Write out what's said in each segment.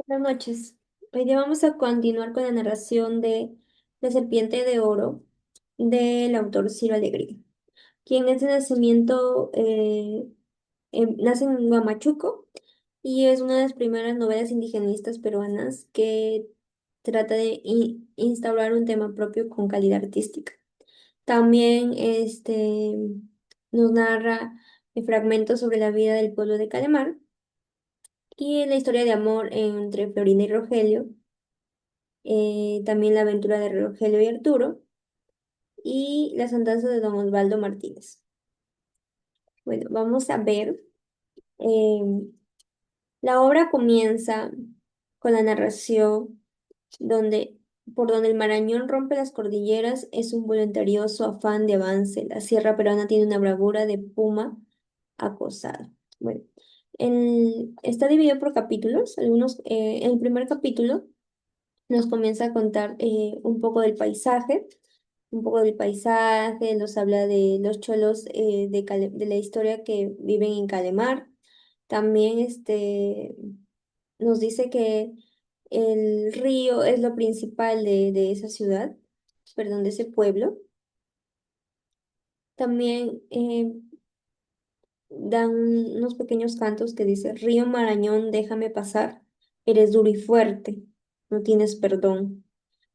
Buenas noches. Hoy día vamos a continuar con la narración de La Serpiente de Oro del autor Ciro Alegría, quien es de nacimiento, nace en Huamachuco y es una de las primeras novelas indigenistas peruanas que trata de instaurar un tema propio con calidad artística. También nos narra fragmentos sobre la vida del pueblo de Calemar y la historia de amor entre Florinda y Rogelio, también la aventura de Rogelio y Arturo y las andanzas de don Osvaldo Martínez. Bueno, vamos a ver. eh, la obra comienza con la narración donde, por donde el Marañón rompe las cordilleras, es un voluntarioso afán de avance. La sierra peruana tiene una bravura de puma acosado. Bueno, está dividido por capítulos. En el primer capítulo nos comienza a contar un poco del paisaje, nos habla de los cholos de la historia que viven en Calemar. También nos dice que el río es lo principal de esa ciudad, perdón, de ese pueblo. También dan unos pequeños cantos que dice, Río Marañón, déjame pasar, eres duro y fuerte, no tienes perdón.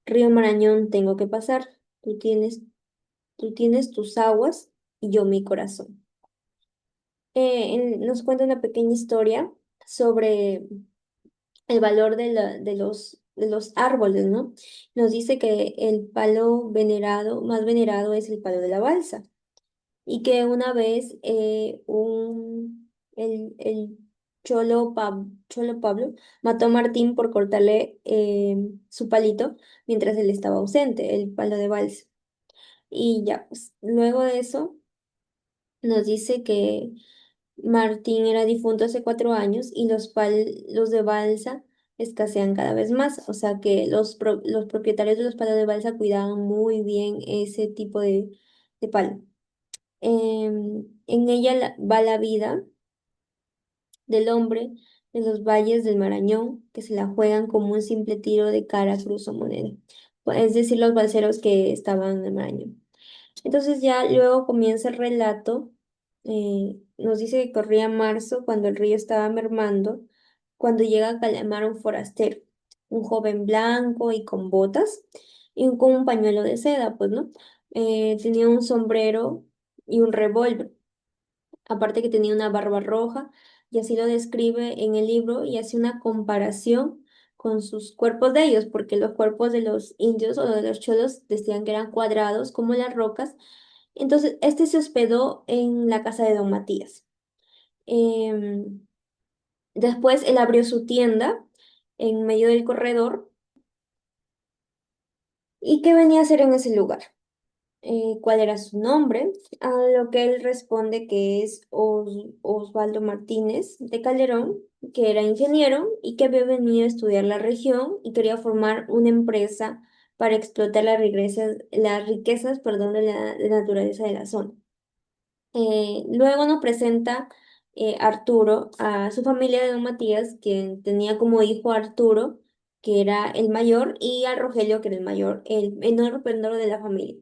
Río Marañón, tengo que pasar. Tú tienes tus aguas y yo mi corazón. Nos cuenta una pequeña historia sobre el valor de los árboles, ¿no? Nos dice que el palo venerado, más venerado es el palo de la balsa y que una vez el Cholo Pablo mató a Martín por cortarle su palito mientras él estaba ausente, el palo de balsa. Y ya, pues, luego de eso nos dice que Martín era difunto hace 4 años y los de balsa escasean cada vez más. O sea que los propietarios de los palos de balsa cuidaban muy bien ese tipo de palo. En ella va la vida del hombre de los valles del Marañón, que se la juegan como un simple tiro de cara, cruz o moneda. Es decir, los balseros que estaban en el Marañón. Entonces ya luego comienza el relato. Nos dice que corría marzo cuando el río estaba mermando, cuando llega a Calamar un forastero, un joven blanco y con botas y con un pañuelo de seda, pues, ¿no? Tenía un sombrero y un revólver, aparte que tenía una barba roja, y así lo describe en el libro y hace una comparación con sus cuerpos de ellos, porque los cuerpos de los indios o de los cholos decían que eran cuadrados como las rocas. Entonces, este se hospedó en la casa de don Matías. Em, Después él abrió su tienda en medio del corredor. ¿Y qué venía a hacer en ese lugar? ¿Cuál era su nombre? A lo que él responde que es Osvaldo Martínez de Calderón, que era ingeniero y que había venido a estudiar la región y quería formar una empresa para explotar las riquezas, perdón, de la naturaleza de la zona. Luego nos presenta Arturo a su familia de don Matías, quien tenía como hijo a Arturo, que era el mayor, y a Rogelio, que era el mayor, el menor pendoro de la familia,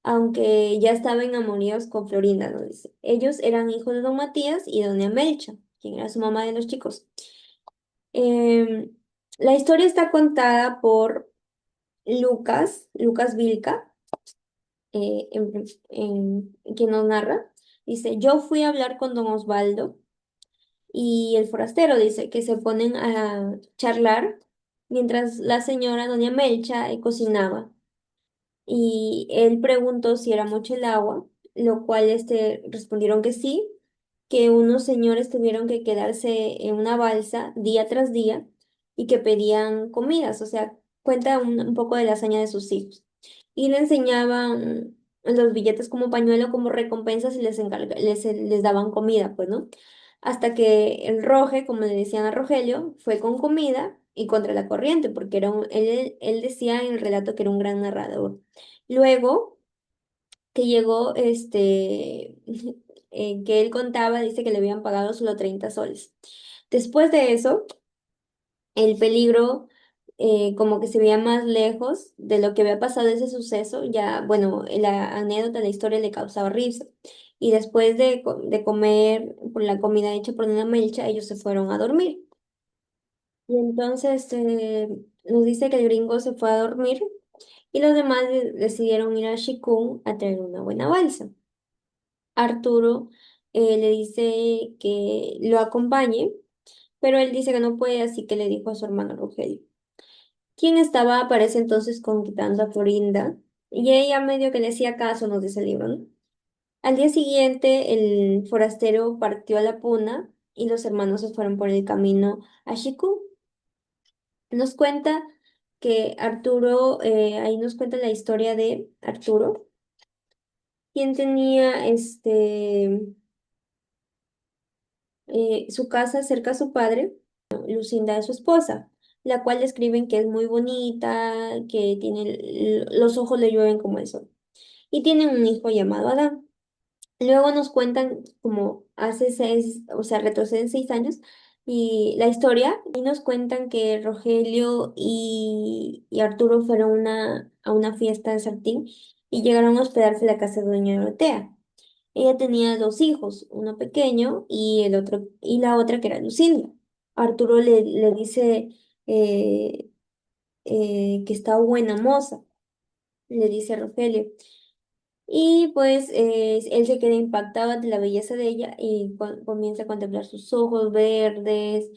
aunque ya estaba en amoríos con Florinda, ¿no? Dice. Ellos eran hijos de don Matías y de doña Melcha, quien era su mamá de los chicos. Em, la historia está contada por Lucas Vilca, quien nos narra. Dice, yo fui a hablar con don Osvaldo y el forastero, dice, que se ponen a charlar mientras la señora doña Melcha cocinaba. Y él preguntó si era mucho el agua, lo cual respondieron que sí, que unos señores tuvieron que quedarse en una balsa día tras día y que pedían comidas, o sea, cuenta un poco de la hazaña de sus hijos. Y le enseñaban los billetes como pañuelo, como recompensas y les daban comida, pues, ¿no? Hasta que el Roge, como le decían a Rogelio, fue con comida y contra la corriente, porque él decía en el relato que era un gran narrador. Luego que llegó, que él contaba, dice que le habían pagado solo 30 soles. Después de eso, el peligro como que se veía más lejos de lo que había pasado ese suceso, ya, bueno, la anécdota, la historia le causaba risa. Y después de comer por la comida hecha por una Melcha, ellos se fueron a dormir. Y entonces nos dice que el gringo se fue a dormir y los demás decidieron ir a Shikun a traer una buena balsa. Arturo le dice que lo acompañe, pero él dice que no puede, así que le dijo a su hermano Rogelio, quien estaba para ese entonces conquistando a Florinda, y ella medio que le hacía caso, nos dice el libro, ¿no? Al día siguiente, el forastero partió a la puna y los hermanos se fueron por el camino a Shikun. Nos cuenta que Arturo, ahí nos cuenta la historia de Arturo, quien tenía su casa cerca a su padre, Lucinda es su esposa, la cual describen que es muy bonita, que tiene los ojos le llueven como el sol. Y tienen un hijo llamado Adán. Luego nos cuentan como hace 6, o sea, retroceden 6 años y la historia, y nos cuentan que Rogelio y Arturo fueron a una fiesta de Sartín y llegaron a hospedarse en la casa de Doña Dorotea. Ella tenía dos hijos, uno pequeño y el otro, y la otra que era Lucinda. Arturo le dice eh, que está buena moza, le dice a Rogelio. Y pues él se queda impactado ante la belleza de ella y comienza a contemplar sus ojos verdes,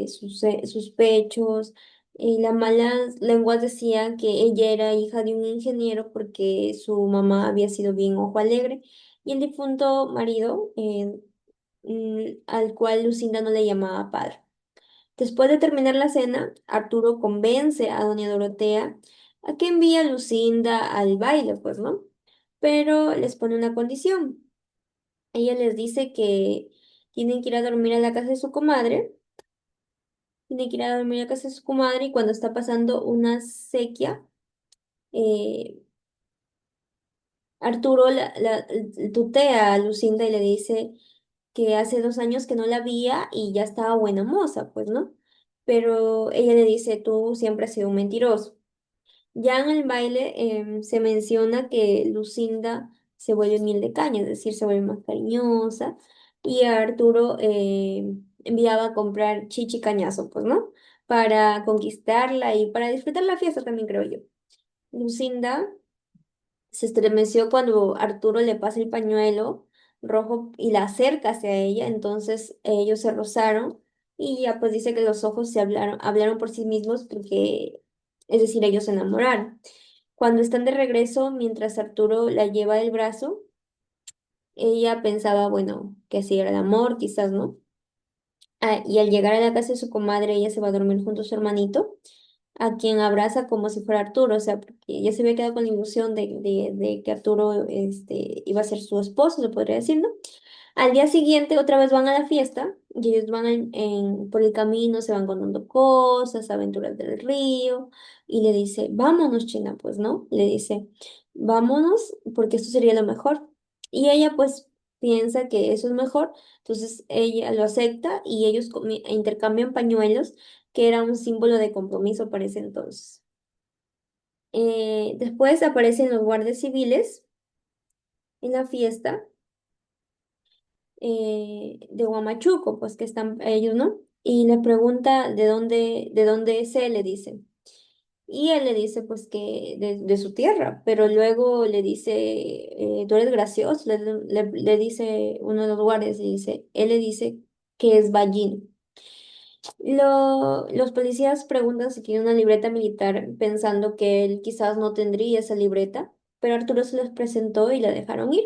sus pechos. Y las malas lenguas decían que ella era hija de un ingeniero porque su mamá había sido bien ojo alegre y el difunto marido, al cual Lucinda no le llamaba padre. Después de terminar la cena, Arturo convence a doña Dorotea a que envíe a Lucinda al baile, pues, ¿no? Pero les pone una condición. Ella les dice que tienen que ir a dormir a la casa de su comadre, tienen que ir a dormir a la casa de su comadre y cuando está pasando una sequía, eh, Arturo tutea a Lucinda y le dice que hace 2 años que no la veía y ya estaba buena moza, pues, ¿no? Pero ella le dice, tú siempre has sido un mentiroso. Ya en el baile se menciona que Lucinda se vuelve miel de caña, es decir, se vuelve más cariñosa, y a Arturo enviaba a comprar chichi cañazo, pues, ¿no? Para conquistarla y para disfrutar la fiesta también, creo yo. Lucinda se estremeció cuando Arturo le pasa el pañuelo rojo y la acerca hacia ella, entonces ellos se rozaron y ya pues dice que los ojos se hablaron por sí mismos porque, es decir, ellos se enamoraron. Cuando están de regreso, mientras Arturo la lleva del brazo, ella pensaba, bueno, que así era el amor, quizás, ¿no? Ah, y al llegar a la casa de su comadre, ella se va a dormir junto a su hermanito, a quien abraza como si fuera Arturo, o sea, porque ella se había quedado con la ilusión de que Arturo iba a ser su esposo, se podría decir, ¿no? Al día siguiente otra vez van a la fiesta y ellos van por el camino, se van contando cosas, aventuras del río y le dice, vámonos, China, pues, ¿no? Le dice, vámonos porque esto sería lo mejor. Y ella pues piensa que eso es mejor, entonces ella lo acepta y ellos intercambian pañuelos, que era un símbolo de compromiso para ese entonces. Después aparecen los guardias civiles en la fiesta de Huamachuco, pues que están ellos, ¿no? Y le pregunta de dónde es él, le dice. Y él le dice, pues que de su tierra, pero luego le dice, tú eres gracioso, le dice uno de los guardias, le dice, él le dice que es ballino. Los policías preguntan si tiene una libreta militar, pensando que él quizás no tendría esa libreta, pero Arturo se les presentó y la dejaron ir.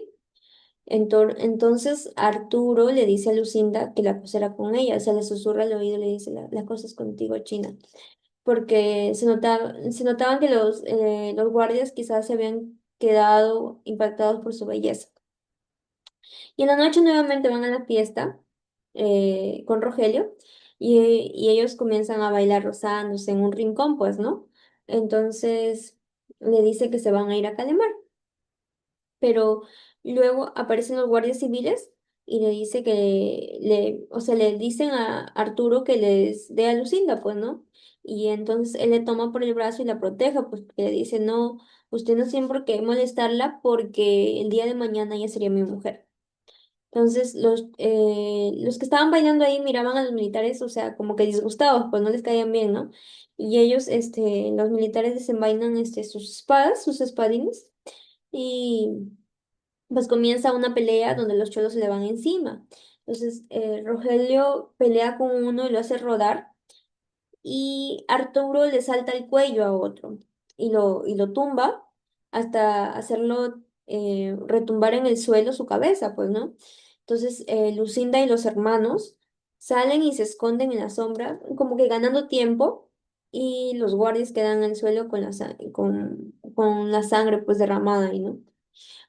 Entonces Arturo le dice a Lucinda que la cosa era con ella, o sea, le susurra al oído y le dice, la cosa es contigo, China, porque se notaban que los guardias quizás se habían quedado impactados por su belleza. Y en la noche nuevamente van a la fiesta con Rogelio y ellos comienzan a bailar rozándose en un rincón, pues, ¿no? Entonces le dice que se van a ir a Calemar, pero luego aparecen los guardias civiles y le dice que o sea, le dicen a Arturo que les dé a Lucinda, pues, ¿no? Y entonces él le toma por el brazo y la protege, pues, porque le dice, no, usted no tiene por qué molestarla porque el día de mañana ella sería mi mujer. Entonces, los que estaban bailando ahí miraban a los militares, o sea, como que disgustados, pues no les caían bien, ¿no? Y ellos, los militares desenvainan, sus espadas, sus espadines, y pues comienza una pelea donde los cholos se le van encima. Entonces, Rogelio pelea con uno y lo hace rodar, y Arturo le salta el cuello a otro y lo tumba hasta hacerlo retumbar en el suelo su cabeza, pues, ¿no? Entonces, Lucinda y los hermanos salen y se esconden en la sombra, como que ganando tiempo, y los guardias quedan en el suelo con con la sangre pues derramada ahí, ¿no?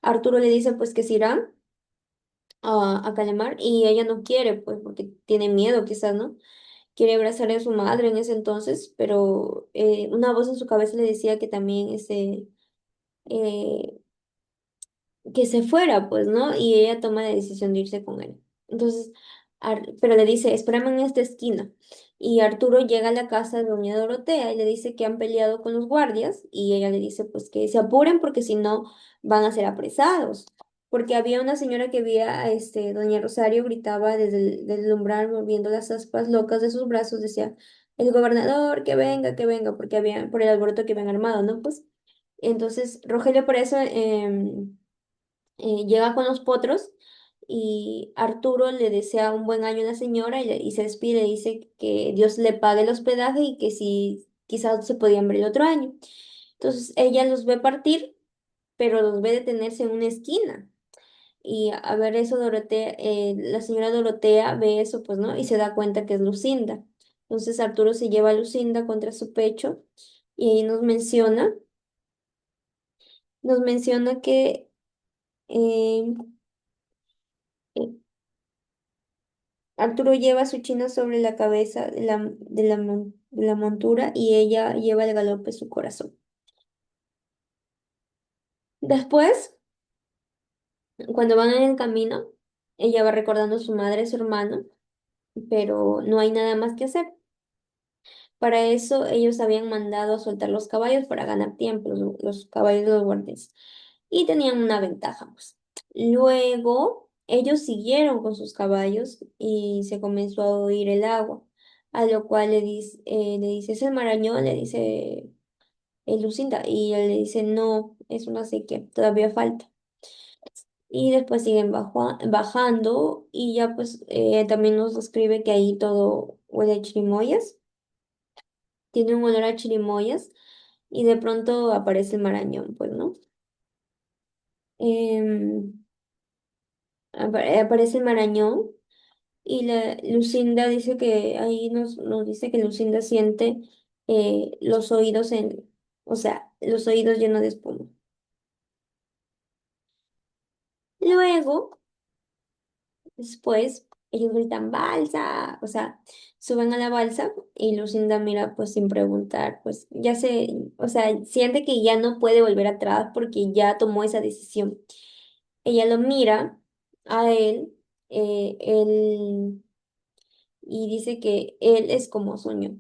Arturo le dice pues que se irá a Calamar, y ella no quiere, pues, porque tiene miedo quizás, ¿no? Quiere abrazar a su madre en ese entonces, pero una voz en su cabeza le decía que también eh, que se fuera, pues, ¿no? Y ella toma la decisión de irse con él. Entonces, pero le dice, espérame en esta esquina. Y Arturo llega a la casa de doña Dorotea y le dice que han peleado con los guardias, y ella le dice pues que se apuren porque si no van a ser apresados. Porque había una señora que veía a doña Rosario, gritaba desde el umbral moviendo las aspas locas de sus brazos, decía, el gobernador, que venga, porque había, por el alboroto que habían armado, ¿no? Pues entonces Rogelio por eso llega con los potros, y Arturo le desea un buen año a la señora y se despide, dice que Dios le pague el hospedaje y que si quizás se podían ver el otro año. Entonces ella los ve partir, pero los ve detenerse en una esquina. Y a ver eso, Dorotea, la señora Dorotea ve eso, pues, ¿no? Y se da cuenta que es Lucinda. Entonces Arturo se lleva a Lucinda contra su pecho, y ahí nos menciona que eh, Arturo lleva su china sobre la cabeza de la montura, y ella lleva el galope su corazón. Después, cuando van en el camino, ella va recordando a su madre y su hermano, pero no hay nada más que hacer. Para eso, ellos habían mandado a soltar los caballos para ganar tiempo, los caballos de los guardias, y tenían una ventaja, pues. Luego, ellos siguieron con sus caballos y se comenzó a oír el agua, a lo cual le dice, ¿es el Marañón? Le dice Lucinda, y él le dice, no, es una sequía, todavía falta. Y después siguen bajando, y ya pues también nos describe que ahí todo huele a chirimoyas, tiene un olor a chirimoyas, y de pronto aparece el Marañón, pues, ¿no? Em, Aparece el Marañón, y la Lucinda dice que ahí nos dice que Lucinda siente los oídos o sea, los oídos llenos de espuma. Luego, después, ellos gritan balsa, o sea, suben a la balsa, y Lucinda mira pues sin preguntar, pues o sea, siente que ya no puede volver atrás porque ya tomó esa decisión. Ella lo mira a él, y dice que él es como sueño.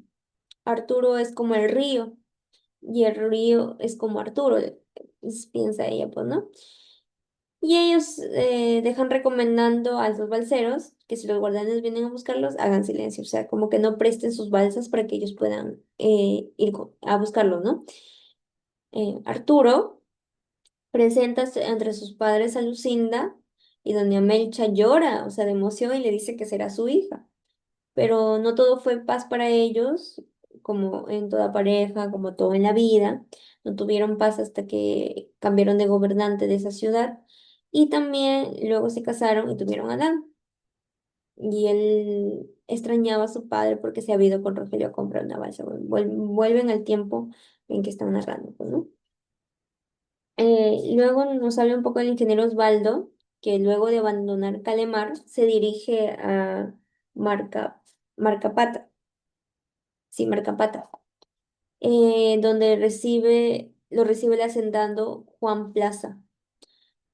Arturo es como el río, y el río es como Arturo, piensa ella, pues, ¿no? Y ellos dejan recomendando a los balseros que si los guardianes vienen a buscarlos, hagan silencio, o sea, como que no presten sus balsas para que ellos puedan ir a buscarlos, ¿no? Arturo presenta entre sus padres a Lucinda, y doña Melcha llora, o sea, de emoción, y le dice que será su hija. Pero no todo fue paz para ellos, como en toda pareja, como todo en la vida. No tuvieron paz hasta que cambiaron de gobernante de esa ciudad, y también luego se casaron y tuvieron a Adán. Y él extrañaba a su padre porque se había ido con Rogelio a comprar una balsa. Vuelven al tiempo en que están narrando, pues, ¿no? Luego nos habla un poco del ingeniero Osvaldo, que luego de abandonar Calemar se dirige a Marca, Marcapata, sí, Marcapata, donde lo recibe el hacendado Juan Plaza.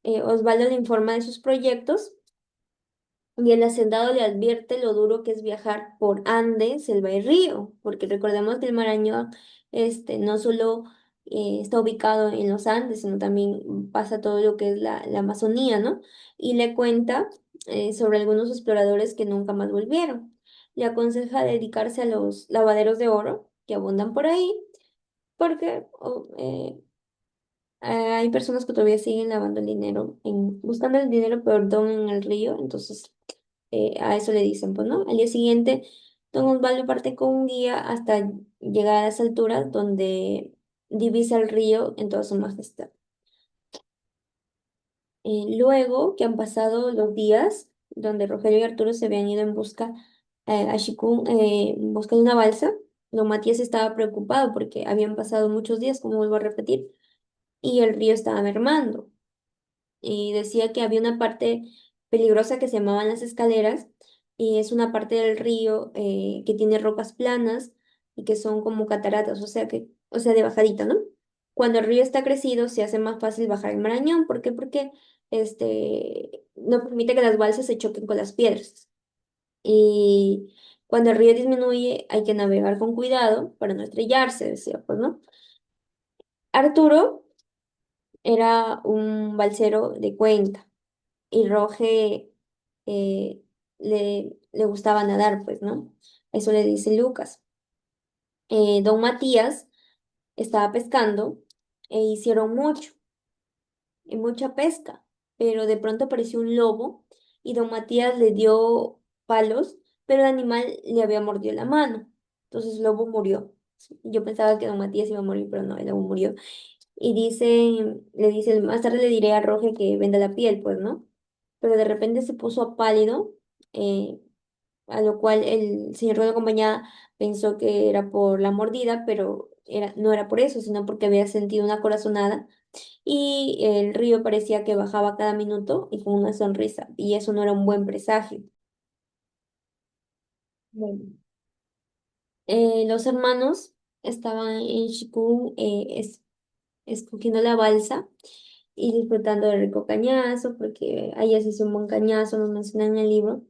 Osvaldo le informa de sus proyectos, Y el hacendado le advierte lo duro que es viajar por Ande, selva y río, porque recordemos que el Marañón no solo está ubicado en los Andes, sino también pasa todo lo que es la Amazonía, ¿no? Y le cuenta sobre algunos exploradores que nunca más volvieron. Le aconseja dedicarse a los lavaderos de oro que abundan por ahí, porque hay personas que todavía siguen lavando el dinero, buscando el dinero, perdón, en el río, entonces a eso le dicen, pues, ¿no? Al día siguiente, don Osvaldo parte con un guía hasta llegar a las alturas donde divisa el río en toda su majestad. Luego que han pasado los días, donde Rogelio y Arturo se habían ido en busca a Chicún, en busca de una balsa, don Matías estaba preocupado porque habían pasado muchos días, como vuelvo a repetir, y el río estaba mermando. Y decía que había una parte peligrosa que se llamaban las escaleras, y es una parte del río que tiene rocas planas y que son como cataratas, o sea, de bajadita, ¿no? Cuando el río está crecido, se hace más fácil bajar el Marañón. ¿Por qué? Porque no permite que las balsas se choquen con las piedras. Y cuando el río disminuye, hay que navegar con cuidado para no estrellarse, decía, pues, ¿no? Arturo era un balsero de Cuenca y Roge eh, le gustaba nadar, pues, ¿no? Eso le dice Lucas. Don Matías estaba pescando e hicieron mucha pesca, pero de pronto apareció un lobo y don Matías le dio palos, pero el animal le había mordido la mano. Entonces el lobo murió. Yo pensaba que don Matías iba a morir, pero no, el lobo murió. Y le dice, más tarde le diré a Roge que venda la piel, pues, ¿no? Pero de repente se puso pálido, eh, a lo cual el señor de la compañía pensó que era por la mordida, pero no era por eso, sino porque había sentido una corazonada y el río parecía que bajaba cada minuto y con una sonrisa, y eso no era un buen presagio. Bueno. Los hermanos estaban en Shikun escogiendo la balsa y disfrutando del rico cañazo, porque allá se hizo un buen cañazo, nos mencionan en el libro.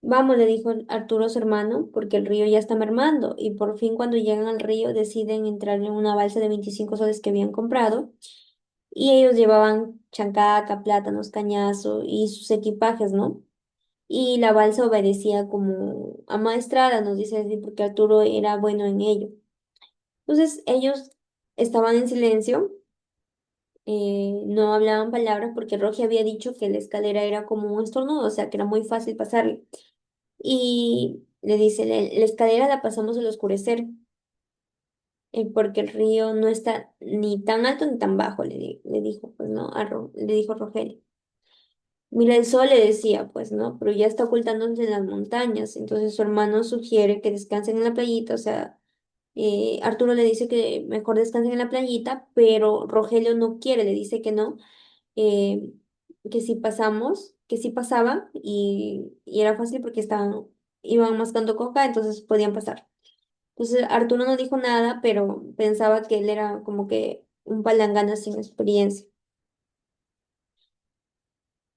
Vamos, le dijo Arturo a su hermano, porque el río ya está mermando, y por fin cuando llegan al río deciden entrar en una balsa de 25 soles que habían comprado, y ellos llevaban chancaca, plátanos, cañazo y sus equipajes, ¿no? Y la balsa obedecía como amaestrada, nos dice así, porque Arturo era bueno en ello. Entonces ellos estaban en silencio, no hablaban palabras porque Roger había dicho que la escalera era como un estornudo, o sea que era muy fácil pasarle. Y le dice, la escalera la pasamos al oscurecer, porque el río no está ni tan alto ni tan bajo, le dijo, pues, ¿no? Le dijo Rogelio. Mira el sol, le decía, pues, ¿no? Pero ya está ocultándose en las montañas. Entonces su hermano sugiere que descansen en la playita, o sea, Arturo le dice que mejor descansen en la playita, pero Rogelio no quiere, le dice que no, eh, que si pasaba y era fácil porque iban mascando coca, entonces podían pasar. Entonces Arturo no dijo nada, pero pensaba que él era como que un palangana sin experiencia.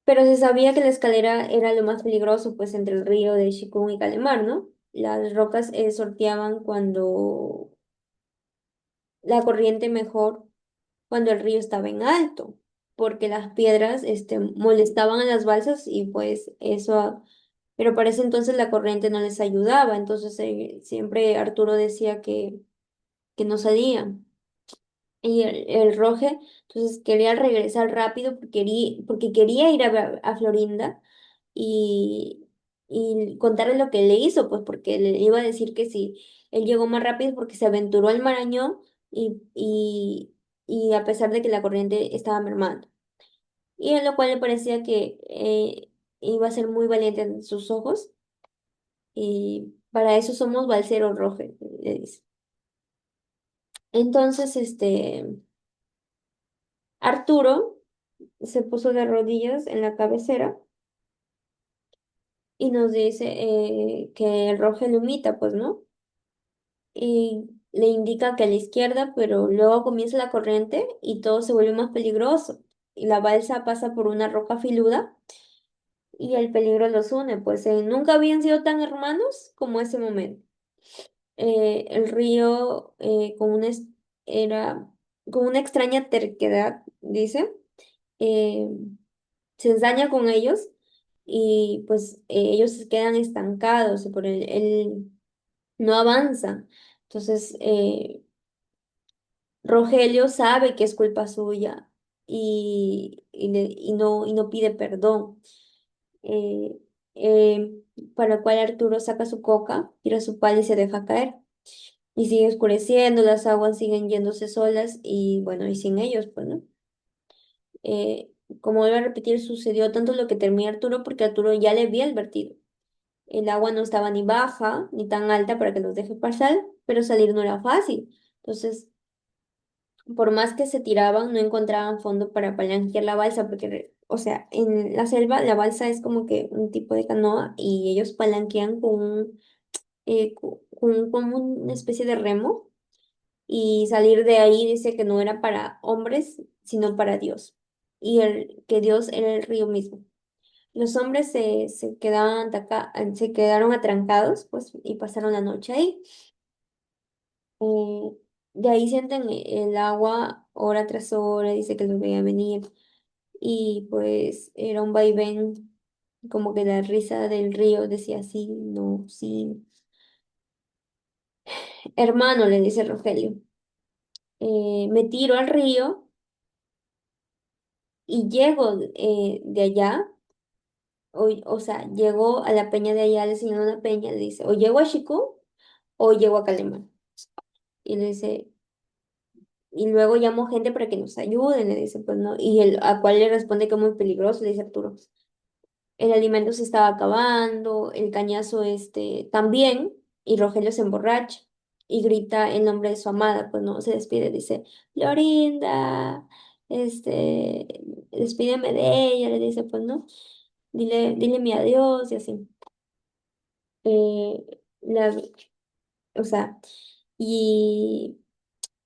Pero se sabía que la escalera era lo más peligroso, pues entre el río de Chicún y Calemar, ¿no? Las rocas sorteaban cuando la corriente mejor, cuando el río estaba en alto, porque las piedras molestaban a las balsas y pues eso, pero para ese entonces la corriente no les ayudaba, entonces siempre Arturo decía que no salían. Y el Roge, entonces quería regresar rápido porque quería ir a Florinda y contarle lo que le hizo, pues porque le iba a decir que si él llegó más rápido porque se aventuró al Marañón y a pesar de que la corriente estaba mermando. Y en lo cual le parecía que iba a ser muy valiente en sus ojos y para eso somos balseros, Roge, le dice. Entonces, Arturo se puso de rodillas en la cabecera y nos dice que el Rogelio imita, pues, ¿no? Y le indica que a la izquierda, pero luego comienza la corriente y todo se vuelve más peligroso. Y la balsa pasa por una roca filuda y el peligro los une, pues nunca habían sido tan hermanos como ese momento. El río era con una extraña terquedad, dice, eh, se ensaña con ellos y pues ellos se quedan estancados, por él no avanza. Entonces, Rogelio sabe que es culpa suya y no pide perdón. Eh, eh, para lo cual Arturo saca su coca, tira su pala y se deja caer. Y sigue oscureciendo, las aguas siguen yéndose solas y bueno, y sin ellos, pues, ¿no? Eh, Como vuelvo a repetir, sucedió tanto lo que temía Arturo porque Arturo ya le había advertido. El agua no estaba ni baja ni tan alta para que los deje pasar, pero salir no era fácil. Entonces, por más que se tiraban, no encontraban fondo para palanquear la balsa, porque, o sea, en la selva la balsa es como que un tipo de canoa y ellos palanquean con como una especie de remo y salir de ahí dice que no era para hombres, sino para Dios, y que Dios era el río mismo. Los hombres se quedaron atrancados, pues, y pasaron la noche ahí. Eh, de ahí sienten el agua hora tras hora, dice que los veía venir, y pues era un vaivén, como que la risa del río decía sí, no, sí. Hermano, le dice Rogelio, me tiro al río y llego de allá, o sea, llego a la peña de allá, le señala una peña, le dice, o llego a Chicú o llego a Calemán. Y le dice, y luego llamo gente para que nos ayuden, le dice, pues no, y a cual le responde que es muy peligroso, le dice Arturo. El alimento se estaba acabando, el cañazo también, y Rogelio se emborracha y grita el nombre de su amada, pues no, se despide, dice, Florinda, despídeme de ella, le dice, pues no, dile mi adiós y así. Eh, la, o sea, y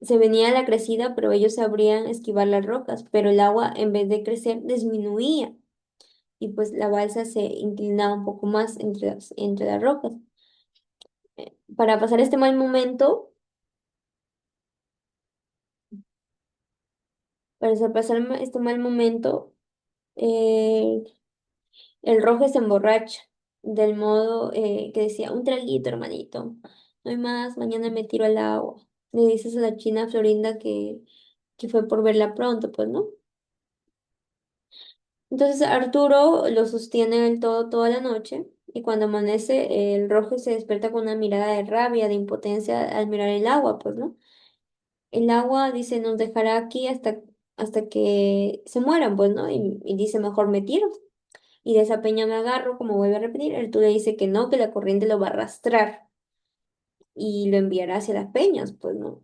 se venía la crecida, pero ellos sabrían esquivar las rocas, pero el agua en vez de crecer disminuía y pues la balsa se inclinaba un poco más entre las rocas. Para pasar este mal momento, este mal momento, eh, el rojo se emborracha del modo que decía, un traguito, hermanito, no hay más, mañana me tiro al agua. Le dices a la china Florinda que fue por verla pronto, pues, ¿no? Entonces Arturo lo sostiene del todo toda la noche y cuando amanece el rojo se despierta con una mirada de rabia, de impotencia al mirar el agua, pues, ¿no? El agua, dice, nos dejará aquí hasta que se mueran, pues, ¿no? Y dice, mejor me tiro. Y de esa peña me agarro, como vuelve a repetir, Arturo dice que no, que la corriente lo va a arrastrar y lo enviará hacia las peñas, pues, ¿no?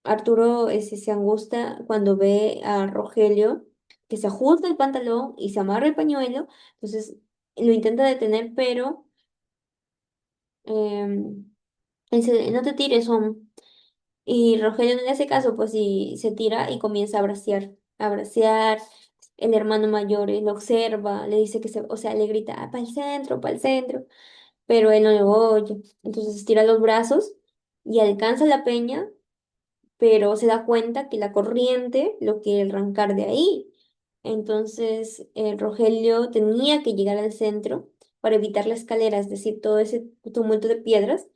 Arturo se angustia cuando ve a Rogelio que se ajusta el pantalón y se amarra el pañuelo, entonces lo intenta detener, pero dice, no te tires, hombre. Y Rogelio no le hace caso, pues y se tira y comienza a bracear. El hermano mayor lo observa, le dice o sea, le grita, para el centro, para el centro, pero él no lo oye. Entonces estira los brazos y alcanza la peña, pero se da cuenta que la corriente lo quiere arrancar de ahí. Entonces, Rogelio tenía que llegar al centro para evitar la escalera, es decir, todo ese tumulto de piedras,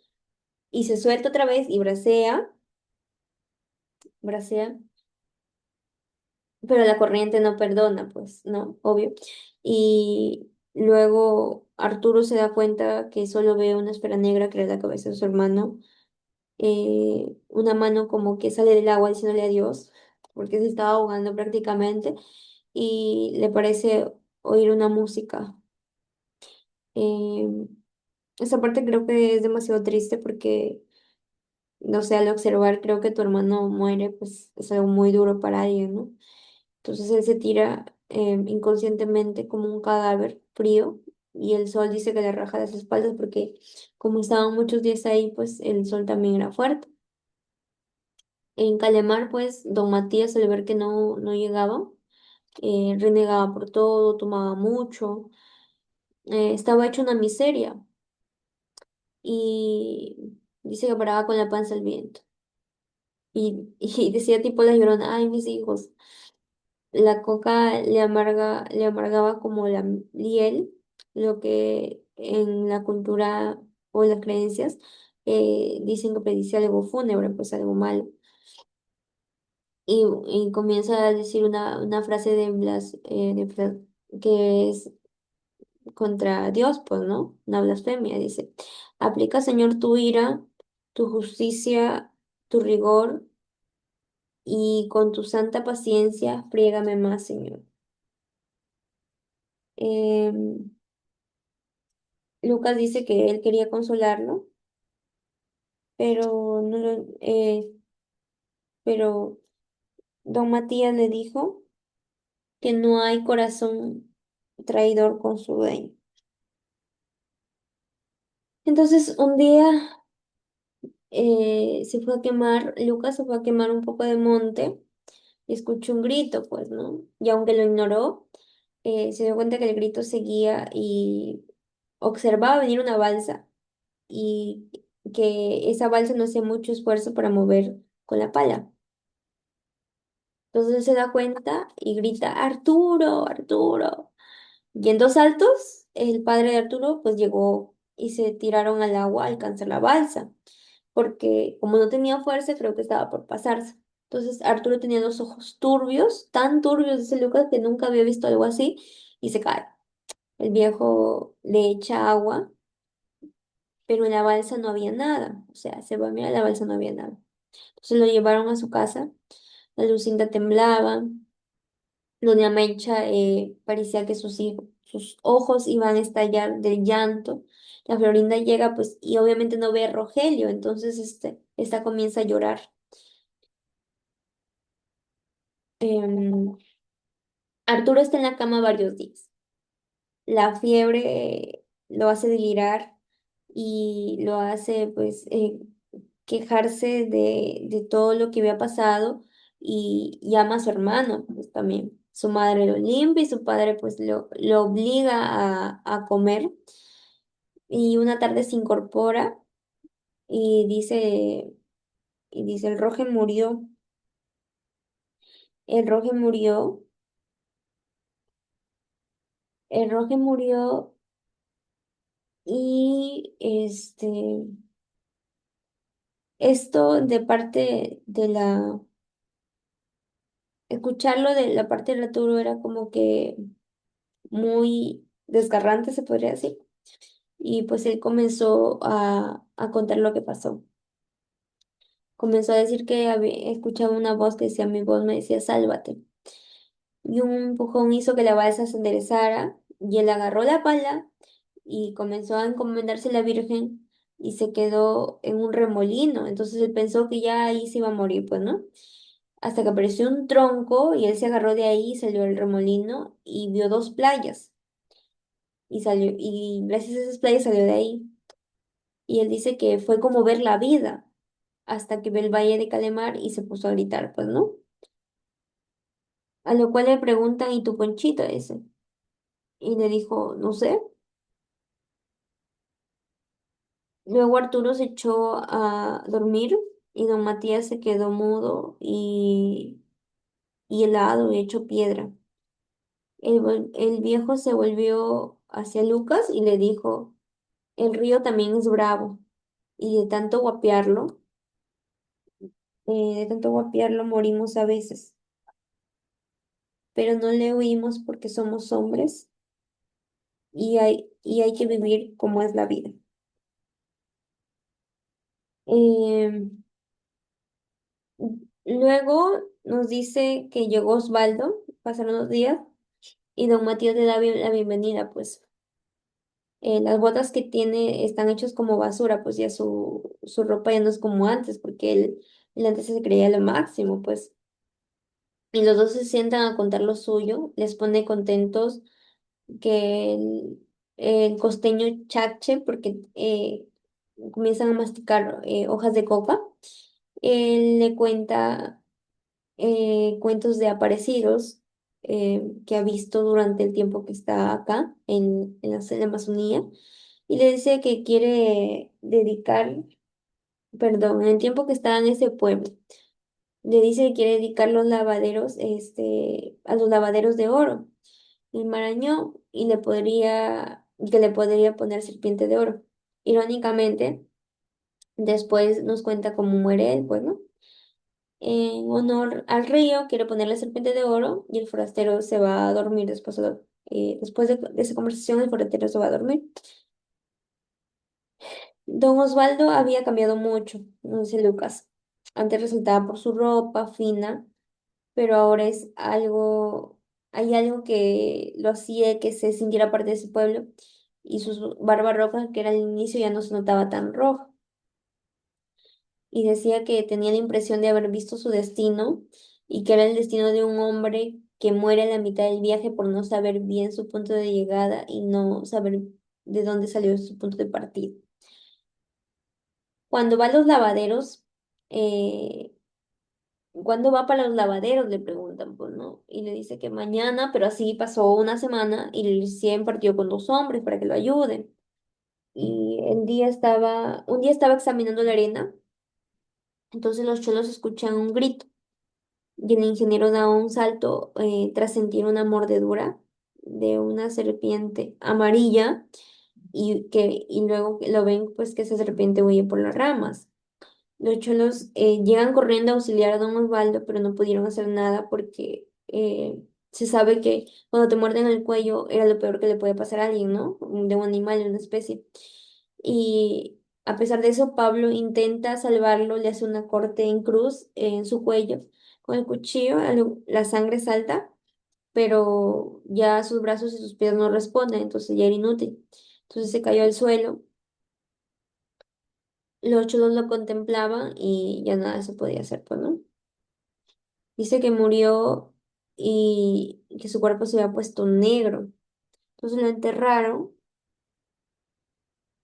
y se suelta otra vez y bracea, pero la corriente no perdona, pues, no, obvio. Y luego Arturo se da cuenta que solo ve una esfera negra que era la cabeza de su hermano, una mano como que sale del agua diciéndole adiós, porque se estaba ahogando prácticamente, y le parece oír una música. Eh, Esa parte creo que es demasiado triste porque, no sé, al observar creo que tu hermano muere, pues es algo muy duro para alguien, ¿no? Entonces él se tira inconscientemente como un cadáver frío y el sol dice que le raja las espaldas porque como estaban muchos días ahí, pues el sol también era fuerte. En Calemar, pues don Matías al ver que no llegaba, renegaba por todo, tomaba mucho estaba hecho una miseria y dice que paraba con la panza al viento. Y decía tipo la llorona, ay, mis hijos, la coca le amargaba como la miel, lo que en la cultura o las creencias dicen que predice algo fúnebre, pues algo malo. Y comienza a decir una frase que es contra Dios, pues, ¿no? Una blasfemia, dice, aplica, Señor, tu ira, tu justicia, tu rigor, y con tu santa paciencia, friégame más, Señor. Em, Lucas dice que él quería consolarlo, pero no pero don Matías le dijo que no hay corazón traidor con su dueño. Entonces, un día se fue a quemar, Lucas se fue a quemar un poco de monte y escuchó un grito, pues, ¿no? Y aunque lo ignoró, se dio cuenta que el grito seguía y observaba venir una balsa y que esa balsa no hacía mucho esfuerzo para mover con la pala. Entonces él se da cuenta y grita, Arturo, Arturo. Y en dos saltos, el padre de Arturo pues llegó y se tiraron al agua a alcanzar la balsa, porque como no tenía fuerza, creo que estaba por pasarse. Entonces Arturo tenía los ojos turbios, tan turbios, dice Lucas, que nunca había visto algo así, y se cae. El viejo le echa agua, pero en la balsa no había nada. O sea, se va a mirar, la balsa no había nada. Entonces lo llevaron a su casa, la Lucinda temblaba, doña Mecha parecía que sus ojos iban a estallar del llanto. La Florinda llega, pues, y obviamente no ve a Rogelio, entonces esta comienza a llorar. Em, Arturo está en la cama varios días. La fiebre lo hace delirar y lo hace, pues, quejarse de todo lo que había pasado y llama a su hermano, pues también. Su madre lo limpia y su padre pues lo obliga a comer y una tarde se incorpora y dice, el Roge murió, el Roge murió y esto de parte de escucharlo de la parte del Arturo era como que muy desgarrante, se podría decir. Y pues él comenzó a contar lo que pasó. Comenzó a decir que había escuchado una voz que decía, mi voz me decía, sálvate. Y un empujón hizo que la balsa se enderezara y él agarró la pala y comenzó a encomendarse a la Virgen y se quedó en un remolino. Entonces él pensó que ya ahí se iba a morir, pues, ¿no? Hasta que apareció un tronco y él se agarró de ahí, salió del remolino y vio dos playas. Y gracias a esas playas salió de ahí. Y él dice que fue como ver la vida hasta que ve el Valle de Calemar y se puso a gritar, pues, ¿no? A lo cual le preguntan, ¿y tu Ponchito ese? Y le dijo, no sé. Luego Arturo se echó a dormir y don Matías se quedó mudo y helado y hecho piedra. El viejo se volvió hacia Lucas y le dijo, el río también es bravo y de tanto guapearlo morimos a veces, pero no le huimos porque somos hombres y hay que vivir como es la vida. Em, Luego nos dice que llegó Osvaldo, pasaron unos días, y don Matías le da la bienvenida, pues las botas que tiene están hechas como basura, pues ya su ropa ya no es como antes, porque él antes se creía lo máximo, pues. Y los dos se sientan a contar lo suyo, les pone contentos que el costeño chache, porque comienzan a masticar hojas de coca. Él le cuenta cuentos de aparecidos que ha visto durante el tiempo que está acá en la Amazonía y le dice que quiere dedicar, perdón, en el tiempo que está en ese pueblo, le dice que quiere dedicar los lavaderos, a los lavaderos de oro, el Marañón, y que le podría poner serpiente de oro. Irónicamente, después nos cuenta cómo muere él, pues, ¿no? En honor al río, quiere ponerle serpiente de oro y el forastero se va a dormir después de esa conversación, el forastero se va a dormir. Don Osvaldo había cambiado mucho, nos dice Lucas. Antes resaltaba por su ropa fina, pero ahora hay algo que lo hacía que se sintiera parte de ese pueblo y sus barba roja, que era al inicio, ya no se notaba tan roja. Y decía que tenía la impresión de haber visto su destino y que era el destino de un hombre que muere a la mitad del viaje por no saber bien su punto de llegada y no saber de dónde salió su punto de partida. Cuando va a los lavaderos, eh, ¿cuándo va para los lavaderos? Le preguntan, pues, ¿no? Y le dice que mañana, pero así pasó una semana y recién partió con dos hombres para que lo ayuden. Y un día estaba examinando la arena, entonces los cholos escuchan un grito. Y el ingeniero da un salto tras sentir una mordedura de una serpiente amarilla y luego lo ven pues que esa serpiente huye por las ramas. Los cholos llegan corriendo a auxiliar a don Osvaldo, pero no pudieron hacer nada porque se sabe que cuando te muerden el cuello era lo peor que le puede pasar a alguien, ¿no? De un animal, de una especie. Y a pesar de eso, Pablo intenta salvarlo, le hace una corte en cruz en su cuello con el cuchillo, la sangre salta, pero ya sus brazos y sus pies no responden, entonces ya era inútil. Entonces se cayó al suelo, los cholos lo contemplaban y ya nada se podía hacer, pues, ¿no? Dice que murió y que su cuerpo se había puesto negro. Entonces lo enterraron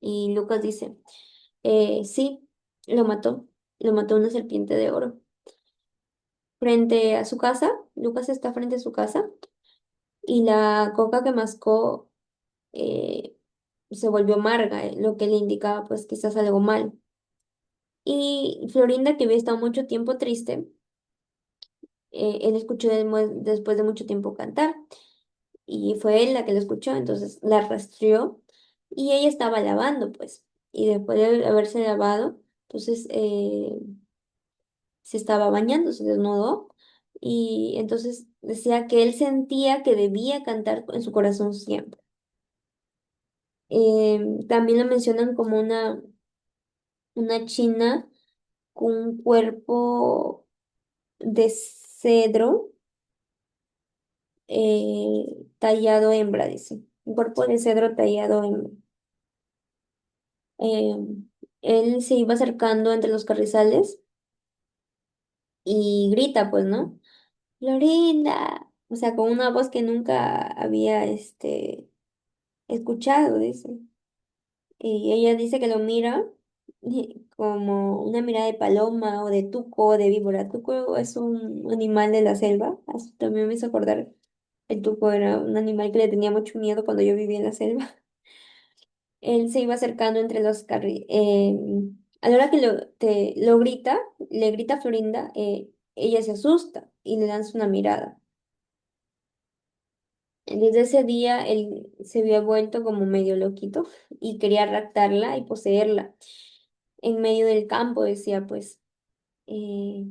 y Lucas dice, sí, lo mató una serpiente de oro. Frente a su casa, Lucas está frente a su casa y la coca que mascó eh, se volvió amarga, lo que le indicaba pues quizás algo mal. Y Florinda, que había estado mucho tiempo triste, él escuchó después de mucho tiempo cantar y fue él la que lo escuchó, entonces la rastreó y ella estaba lavando pues y después de haberse lavado, entonces se estaba bañando, se desnudó y entonces decía que él sentía que debía cantar en su corazón siempre. También lo mencionan como una china con un cuerpo de cedro tallado hembra, dice. Un cuerpo de cedro tallado hembra. Eh, Él se iba acercando entre los carrizales y grita, pues, ¿no? Florinda. O sea, con una voz que nunca había, escuchado, dice. Y ella dice que lo mira como una mirada de paloma o de tuco o de víbora. Tuco es un animal de la selva. Así también me hizo acordar. El tuco era un animal que le tenía mucho miedo cuando yo vivía en la selva. Él se iba acercando entre los carriles. A la hora que lo grita, le grita a Florinda, ella se asusta y le lanza una mirada. Desde ese día él se había vuelto como medio loquito y quería raptarla y poseerla. En medio del campo decía, pues, eh,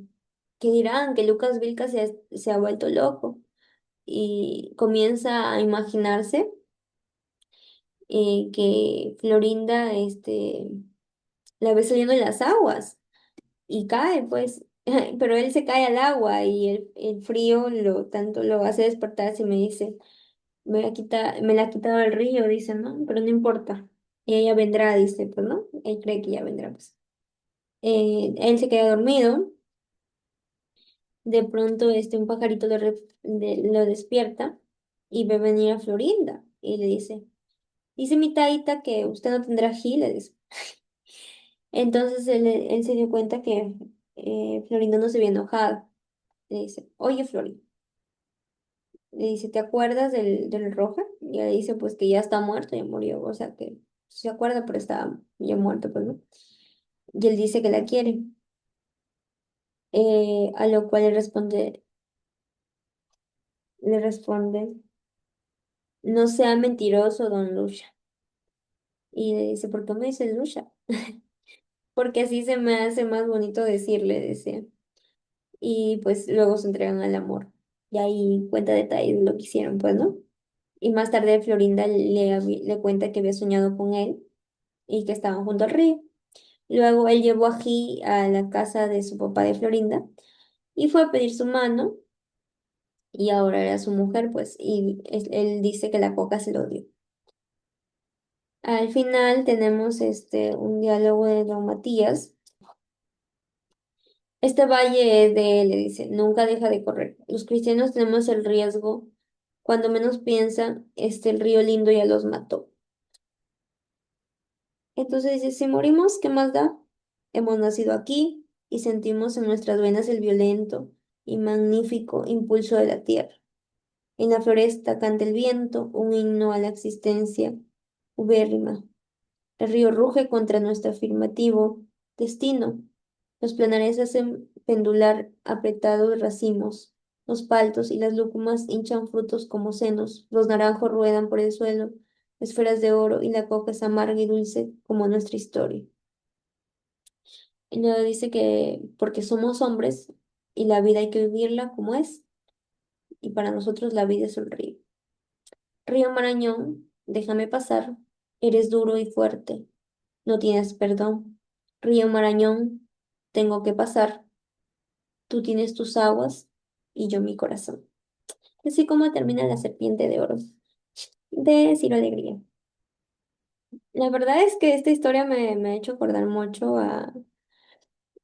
¿qué dirán? Que Lucas Vilca se ha vuelto loco. Y comienza a imaginarse que Florinda la ve saliendo de las aguas y cae, pues, pero él se cae al agua y el frío tanto lo hace despertarse y me dice, me la ha quitado el río, dice, ¿no? Pero no importa. Y ella vendrá, dice, pues, ¿no? Él cree que ya vendrá, pues. Él se queda dormido. De pronto, un pajarito lo despierta y ve venir a Florinda y le dice mi taita que usted no tendrá giles. Entonces él se dio cuenta que Florinda no se había enojado. Le dice, oye, Florinda. Le dice, ¿te acuerdas del Roja? Y ella dice, pues que ya está muerto, ya murió, o sea que se acuerda, pero está ya muerto, pues, ¿no? Y él dice que la quiere, a lo cual le responde, no sea mentiroso, don Lucha. Y le dice, ¿por qué me dice Lucha? Porque así se me hace más bonito decirle, dice. Y pues luego se entregan al amor. Y ahí cuenta detalles de lo que hicieron, pues, ¿no? Y más tarde Florinda le cuenta que había soñado con él y que estaban junto al río. Luego él llevó a Ji a la casa de su papá de Florinda y fue a pedir su mano y ahora era su mujer, pues, y él dice que la coca se lo dio. Al final tenemos un diálogo de Don Matías. Este valle es de él, le dice, nunca deja de correr. Los cristianos tenemos el riesgo, cuando menos piensan, el río lindo ya los mató. Entonces dice, si morimos, ¿qué más da? Hemos nacido aquí y sentimos en nuestras venas el violento y magnífico impulso de la tierra. En la floresta canta el viento, un himno a la existencia ubérrima. El río ruge contra nuestro afirmativo destino. Los planares hacen pendular apretados racimos. Los paltos y las lúcumas hinchan frutos como senos. Los naranjos ruedan por el suelo, esferas de oro, y la coca es amarga y dulce como nuestra historia. Y luego dice que porque somos hombres y la vida hay que vivirla como es, y para nosotros la vida es el río. Río Marañón, déjame pasar, eres duro y fuerte, no tienes perdón. Río Marañón, tengo que pasar, tú tienes tus aguas y yo mi corazón. Así como termina La Serpiente de Oro, de Ciro Alegría. La verdad es que esta historia me ha hecho acordar mucho a,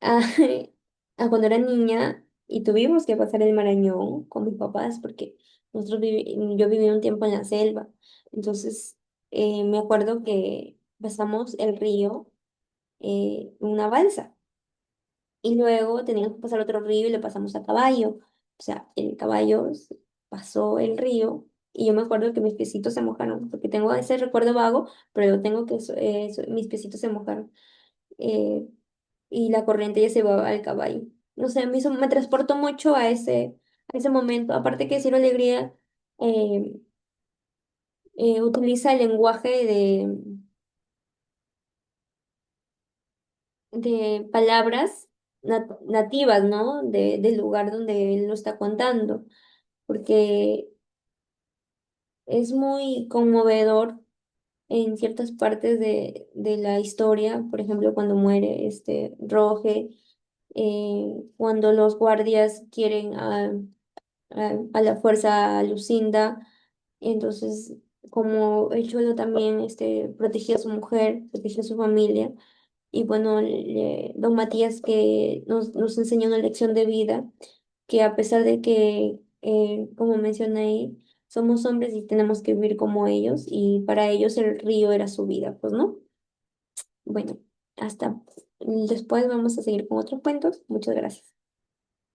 a cuando era niña y tuvimos que pasar el Marañón con mis papás porque yo viví un tiempo en la selva. Entonces, me acuerdo que pasamos el río en una balsa y luego teníamos que pasar otro río y lo pasamos a caballo. O sea, el caballo pasó el río y yo me acuerdo que mis piecitos se mojaron porque tengo ese recuerdo vago, pero tengo que mis piecitos se mojaron. Eh, y la corriente ya se va al caballo. No sé, me transportó mucho a ese momento. Aparte que Ciro Alegría eh, utiliza el lenguaje de palabras nativas, ¿no? Del lugar donde él lo está contando, porque es muy conmovedor en ciertas partes de la historia, por ejemplo, cuando muere Roge, cuando los guardias quieren a la fuerza a Lucinda. Entonces, como el Cholo también protegía a su mujer, protegía a su familia, y bueno, don Matías que nos enseñó una lección de vida, que a pesar de que, como mencioné ahí, somos hombres y tenemos que vivir como ellos, y para ellos el río era su vida, pues, ¿no? Bueno, hasta después vamos a seguir con otros cuentos. Muchas gracias.